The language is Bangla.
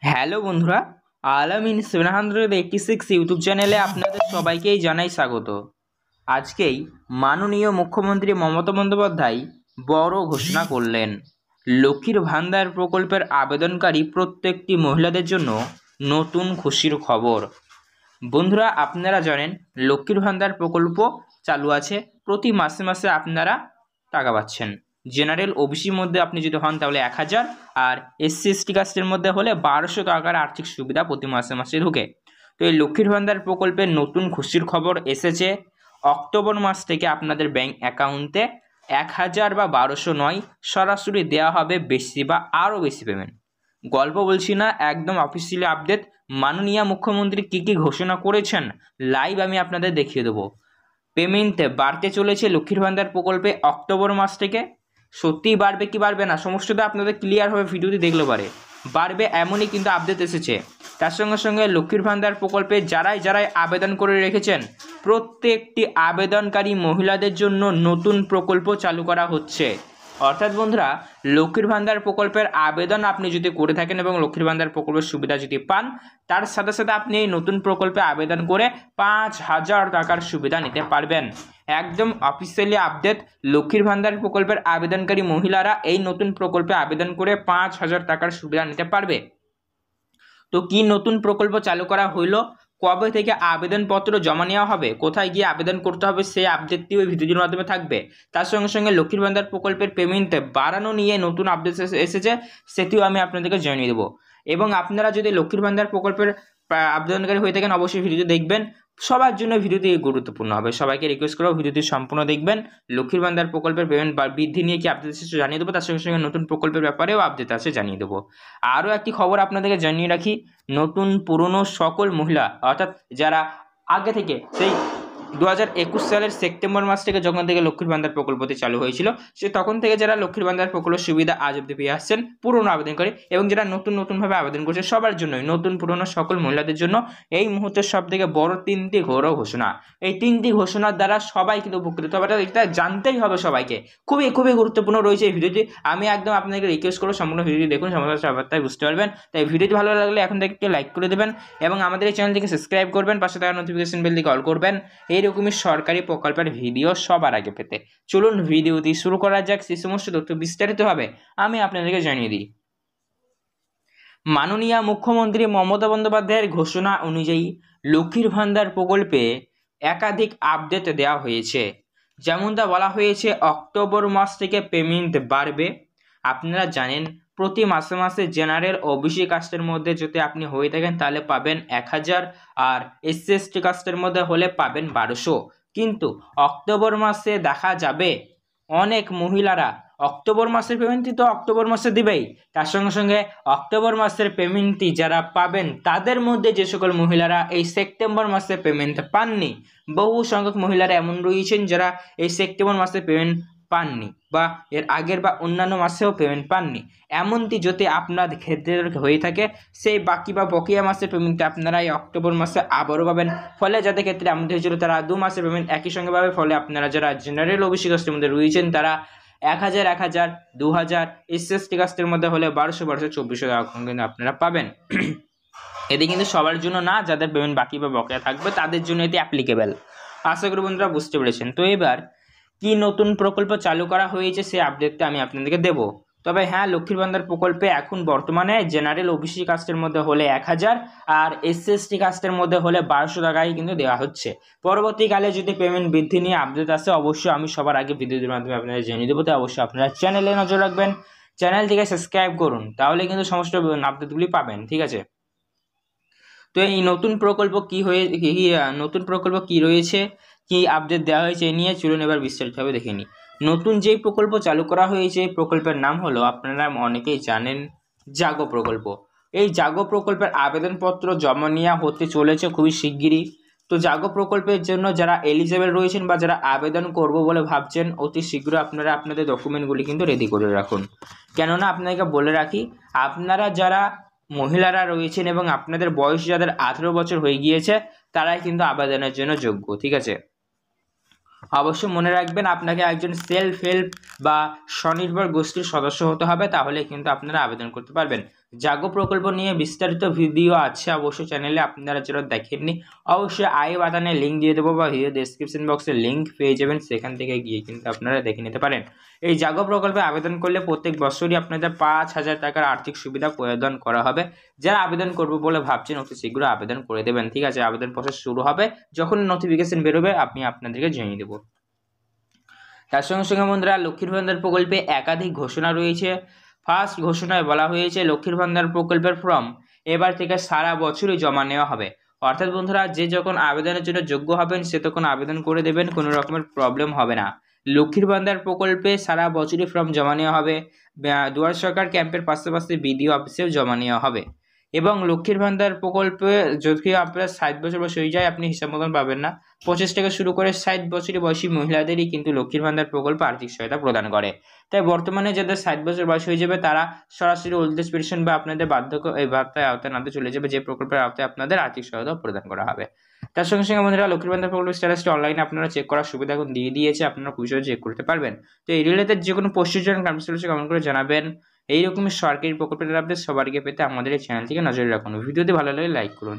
হ্যালো বন্ধুরা, আলামিন 786 ইউটিউব চ্যানেলে আপনাদের সবাইকেই জানাই স্বাগত। আজকেই মাননীয় মুখ্যমন্ত্রী মমতা বন্দ্যোপাধ্যায় বড় ঘোষণা করলেন। লক্ষ্মীর ভান্ডার প্রকল্পের আবেদনকারী প্রত্যেকটি মহিলাদের জন্য নতুন খুশির খবর। বন্ধুরা, আপনারা জানেন লক্ষ্মীর ভান্ডার প্রকল্প চালু আছে, প্রতি মাসে মাসে আপনারা টাকা পাচ্ছেন। জেনারেল ওবিসির মধ্যে আপনি যদি হন তাহলে 1000, আর এসসি এসটি কাস্টের মধ্যে হলে 1200 টাকার আর্থিক সুবিধা প্রতি মাসে মাসে ঢুকে। তো এই লক্ষ্মীর ভান্ডার প্রকল্পের নতুন খুশির খবর এসেছে। অক্টোবর মাস থেকে আপনাদের ব্যাংক অ্যাকাউন্টে 1000 বা 1200 নয়, সরাসরি দেওয়া হবে বেশি বা আরও বেশি পেমেন্ট। গল্প বলছি না, একদম অফিসিয়ালি আপডেট। মাননীয় মুখ্যমন্ত্রী কী কী ঘোষণা করেছেন লাইভ আমি আপনাদের দেখিয়ে দেবো। পেমেন্টে বাড়তে চলেছে লক্ষ্মীর ভান্ডার প্রকল্পে অক্টোবর মাস থেকে। সত্যিই বাড়বে কি বাড়বে না সমস্তটা আপনাদের ক্লিয়ারভাবে ভিডিওটি দেখলে পারে। বাড়বে এমনই কিন্তু আপডেট এসেছে। তার সঙ্গে সঙ্গে লক্ষ্মীর ভান্ডার প্রকল্পে যারাই আবেদন করে রেখেছেন প্রত্যেকটি আবেদনকারী মহিলাদের জন্য নতুন প্রকল্প চালু করা হচ্ছে। অর্থাৎ বন্ধুরা, লক্ষ্মীর ভান্ডার প্রকল্পের আবেদন আপনি যদি করে থাকেন এবং লক্ষ্মীর ভান্ডার প্রকল্পের সুবিধা যদি পান, তার সাথে সাথে আপনি এই নতুন প্রকল্পে আবেদন করে 5000 টাকার সুবিধা নিতে পারবেন। একদম অফিসিয়ালি আপডেট। লক্ষ্মীর ভান্ডার প্রকল্পের আবেদনকারী মহিলারা এই নতুন প্রকল্পে আবেদন করে 5000 টাকার সুবিধা নিতে পারবে। তো কি নতুন প্রকল্প চালু করা হইলো, কবে থেকে আবেদনপত্র জমা নেওয়া হবে, কোথায় গিয়ে আবেদন করতে হবে, সেই আপডেটটি ওই ভিডিওর মাধ্যমে থাকবে। তার সঙ্গে সঙ্গে লক্ষ্মীর ভান্ডার প্রকল্পের পেমেন্ট বাড়ানো নিয়ে নতুন আপডেট এসেছে, সেটিও আমি আপনাদেরকে জানিয়ে দেবো। এবং আপনারা যদি লক্ষ্মীর ভান্ডার প্রকল্পের আবেদনকারী হয়ে থাকেন অবশ্যই ভিডিওটি দেখবেন। সবার জন্য ভিডিওটি গুরুত্বপূর্ণ হবে। সবাইকে রিকোয়েস্ট করব ভিডিওটি সম্পূর্ণ দেখবেন। লক্ষ্মীর ভান্ডার প্রকল্পের পেমেন্ট বৃদ্ধি নিয়ে কি আপডেট এসেছে জানিয়ে দেবো, তার সঙ্গে সঙ্গে নতুন প্রকল্পের ব্যাপারেও আপডেট আছে জানিয়ে দেবো। আরও একটি খবর আপনাদেরকে জানিয়ে রাখি, নতুন পুরনো সকল মহিলা, অর্থাৎ যারা আগে থেকে সেই 2021 সালের সেপ্টেম্বর মাস থেকে যখন থেকে লক্ষ্মীর ভান্ডার প্রকল্পটি চালু হয়েছিল, সে তখন থেকে যারা লক্ষ্মীর ভান্ডার প্রকল্পের সুবিধা আজ অব্দি পেয়ে আসছেন পুরনো আবেদনকারী এবং যারা নতুনভাবে আবেদন করছে, সবার জন্যই নতুন পুরনো সকল মহিলাদের জন্য এই মুহূর্তের সব থেকে বড় 3টি ঘোষণা। এই 3টি ঘোষণার দ্বারা সবাই কিন্তু উপকৃত হবে, এটা জানতেই হবে সবাইকে। খুবই খুবই গুরুত্বপূর্ণ রয়েছে এই ভিডিওটি। আমি একদম আপনাকে রিকোয়েস্ট করবো সম্পূর্ণ ভিডিওটি দেখুন, সমস্ত ব্যাপারটাই বুঝতে পারবেন। তাই ভিডিওটি ভালো লাগলে এখন থেকে একটু লাইক করে দেবেন এবং আমাদের এই চ্যানেলটিকে সাবস্ক্রাইব করবেন, পাশে থাকা নোটিফিকেশন বেলটিকে অল করবেন এইরকমই সরকারি প্রকল্পের ভিডিও সবার আগে পেতে। চলুন ভিডিওটি শুরু করা যাক। সেই সমস্ত তথ্য বিস্তারিতভাবে আমি আপনাদেরকে জানিয়ে দিই। মাননীয় মুখ্যমন্ত্রী মমতা বন্দ্যোপাধ্যায়ের ঘোষণা অনুযায়ী লক্ষ্মীর ভান্ডার প্রকল্পে একাধিক আপডেট দেওয়া হয়েছে। যেমনটা বলা হয়েছে, অক্টোবর মাস থেকে পেমেন্ট বাড়বে। আপনারা জানেন প্রতি মাসে মাসে জেনারেল ওবিসি কাস্টের মধ্যে যদি আপনি হয়ে থাকেন তাহলে পাবেন 1000, আর এসসি এসটি কাস্টের মধ্যে হলে পাবেন 1200। কিন্তু অক্টোবর মাসে দেখা যাবে অনেক মহিলারা অক্টোবর মাসের পেমেন্টটি তো অক্টোবর মাসে দিবেই, তার সঙ্গে সঙ্গে অক্টোবর মাসের পেমেন্টটি যারা পাবেন তাদের মধ্যে যে সকল মহিলারা এই সেপ্টেম্বর মাসে পেমেন্ট পাননি, বহু সংখ্যক মহিলারা এমন রয়েছেন যারা এই সেপ্টেম্বর মাসে পেমেন্ট পাননি বা এর আগের বা অন্যান্য মাসেও পেমেন্ট পাননি। এমনটি যদি আপনার ক্ষেত্রে হয়ে থাকে, সেই বাকি বা বকেয়া মাসের পেমেন্টটা আপনারা এই অক্টোবর মাসে আবারও পাবেন। ফলে যাদের ক্ষেত্রে এমনটি হয়েছিল তারা 2 মাসের পেমেন্ট একই সঙ্গে পাবে। ফলে আপনারা যারা জেনারেল ওবিসি কাস্টের মধ্যে রয়েছেন তারা 1000, 2000, এসসি এসটি কাস্টের মধ্যে হলে 1200, 2400 টাকা কিন্তু আপনারা পাবেন। এটি কিন্তু সবার জন্য না, যাদের পেমেন্ট বাকি বা বকেয়া থাকবে তাদের জন্য এটি অ্যাপ্লিকেবল। আশা করি বন্ধুরা বুঝতে পেরেছেন। তো এবার কি নতুন প্রকল্প চালু করা হয়েছে সেই আপডেটটা আমি আপনাদেরকে দেবো। তবে হ্যাঁ, লক্ষ্মীর ভান্ডার প্রকল্পে এখন বর্তমানে জেনারেল ওবিসি কাস্টের মধ্যে হলে 1000 আর এসসি এসটি কাস্টের মধ্যে হলে 1200 টাকাই কিন্তু দেওয়া হচ্ছে। পরবর্তীকালে যদি পেমেন্ট বৃদ্ধি নিয়ে আপডেট আসে অবশ্যই আমি সবার আগে ভিডিওর মাধ্যমে আপনাদের জানিয়ে দেবো। তো অবশ্যই আপনারা চ্যানেলে নজর রাখবেন, চ্যানেলটিকে সাবস্ক্রাইব করুন, তাহলে কিন্তু সমস্ত আপডেটগুলি পাবেন। ঠিক আছে। তো এই নতুন প্রকল্প নতুন প্রকল্প কি রয়েছে, কি আপডেট দেওয়া হয়েছে এ নিয়ে চলুন এবার বিস্তারিতভাবে দেখে নিই। নতুন যেই প্রকল্প চালু করা হয়েছে এই প্রকল্পের নাম হলো, আপনারা অনেকেই জানেন, জাগো প্রকল্প। এই জাগো প্রকল্পের আবেদনপত্র জমা নেওয়া হতে চলেছে খুবই শিগগিরই। তো জাগো প্রকল্পের জন্য যারা এলিজেবল রয়েছেন বা যারা আবেদন করব বলে ভাবছেন, অতি শীঘ্র আপনারা আপনাদের ডকুমেন্টগুলি কিন্তু রেডি করে রাখুন। কেননা আপনাকে বলে রাখি, আপনারা যারা মহিলারা রয়েছেন এবং আপনাদের বয়স যাদের 18 বছর হয়ে গিয়েছে তারাই কিন্তু আবেদনের জন্য যোগ্য। ঠিক আছে। অবশ্যই মনে রাখবেন আপনাকে একজন সেলফ হেল্প বা স্বনির্ভর গোষ্ঠীর সদস্য হতে হবে, তাহলে কিন্তু আপনারা আবেদন করতে পারবেন। জাগো প্রকল্প নিয়ে বিস্তারিত ভিডিও আছে অবশ্যই চ্যানেলে, আপনারা যারা দেখেননি অবশ্যই আই বাটনে লিঙ্ক দিয়ে দেবো বা ভিডিও ডেসক্রিপশন বক্সে লিঙ্ক পেয়ে যাবেন, সেখান থেকে গিয়ে কিন্তু আপনারা দেখে নিতে পারেন। এই জাগো প্রকল্পে আবেদন করলে প্রত্যেক বছরই আপনাদের 5,000 টাকার আর্থিক সুবিধা প্রদান করা হবে। যারা আবেদন করবো বলে ভাবছেন অতি শীঘ্র আবেদন করে দেবেন, ঠিক আছে? আবেদন প্রসেস শুরু হবে, যখন নোটিফিকেশন বেরোবে আমি আপনাদেরকে জানিয়ে দেবো। তার সঙ্গে সঙ্গে বন্ধুরা, লক্ষ্মীর ভান্ডার প্রকল্পে একাধিক ঘোষণা রয়েছে। ফার্স্ট ঘোষণায় বলা হয়েছে লক্ষ্মীর ভান্ডার প্রকল্পের ফর্ম এবার থেকে সারা বছরই জমা নেওয়া হবে। অর্থাৎ বন্ধুরা, যে যখন আবেদনের জন্য যোগ্য হবেন সে তখন আবেদন করে দেবেন, কোনো রকমের প্রবলেম হবে না। লক্ষ্মীর ভান্ডার প্রকল্পে সারা বছরই ফর্ম জমা নেওয়া হবে। দুয়ার সরকার ক্যাম্পের পাশাপাশি বিডিও অফিসেও জমা নেওয়া হবে। এবং লক্ষ্মীর ভান্ডার প্রকল্পে যদি আপনার 60 বছর বয়স হয়ে যায় আপনি হিসাব মতন পাবেন না। 25 থেকে শুরু করে 60 বছরের বয়সী মহিলাদেরই কিন্তু লক্ষ্মীর ভান্ডার প্রকল্প আর্থিক সহায়তা প্রদান করে। তাই বর্তমানে যাদের 60 বছর বয়স হয়ে যাবে তারা সরাসরি ওল্ড এজ পেনশন বা আপনাদের বার্ধক্য এই ভাতার আওতায় নাতে চলে যাবে, যে প্রকল্পের আওতায় আপনাদের আর্থিক সহায়তা প্রদান করা হবে। তার সঙ্গে সঙ্গে বন্ধুরা, লক্ষ্মীর ভান্ডার প্রকল্পের স্ট্যাটাসটি অনলাইনে আপনারা চেক করার সুবিধা এখন দিয়ে দিয়েছে, আপনারা খুব সহজে চেক করতে পারবেন। তো এই রিলেটেড যে কোনো প্রশ্নের জন্য কমেন্ট করে জানাবেন। এইরকমই সরকারি প্রকল্পের আপডেট সবার আগে পেতে আমাদের এই চ্যানেলটিকে নজরে রাখুন। ভিডিওটি ভালো লাগলে লাইক করুন।